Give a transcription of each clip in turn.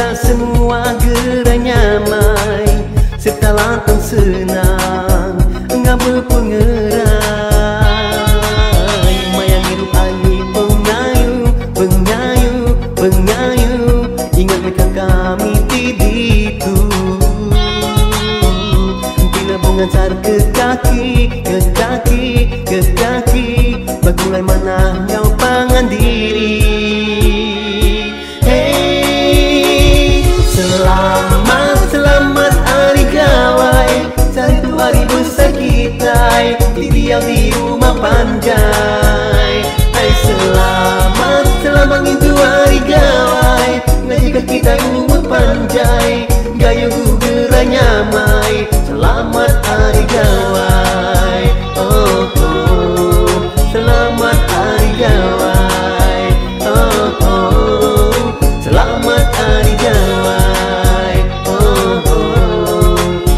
kita semua gerai nyamai serta lantang senang ngabel pengerai mayang hidup ayi pengayu pengayu pengayu ingat mereka kami tiditu bila mengantar ke kaki ke kaki ke kaki bagulai mana kau pangan diri. Selamat hari gawai, cari tu hari besar kita di diam di rumah panjai. Hai selamat itu hari gawai, ngajikan kita umur panjai, gayo gerai nyamai. Selamat hari gawai, oh oh, selamat hari gawai, oh oh, selamat hari gawai.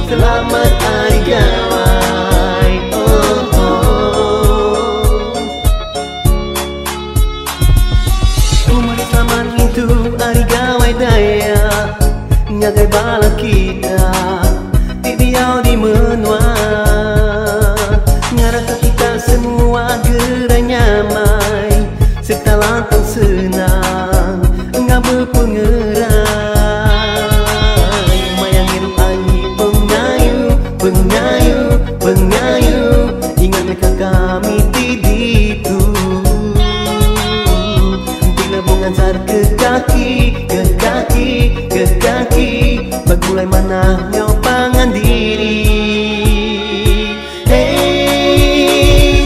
Selamat hari gawai, oh oh. Umur selamat itu hari gawai daya ngagai bala kita tidiau di menua ngarasa kita semua gerai nyamai serta lantang senang ngabel pengerai pengayu, pengayu, ingat mereka kami tiditu bila mengantar ke kaki, ke kaki, ke kaki bagulai mana kau pangan diri. Hey,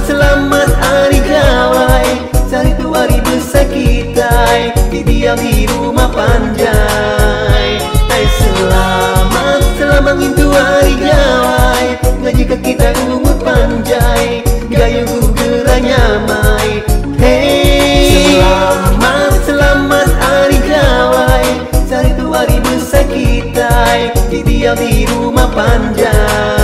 selamat hari gawai, cari tu hari besar kita di diam di rumah panjai. Hai selamat itu hari gawai, ngajikan kita umur panjai, gayo gerai nyamai. Hey, selamat hari gawai, cari tu hari besar kita di diam di rumah panjai.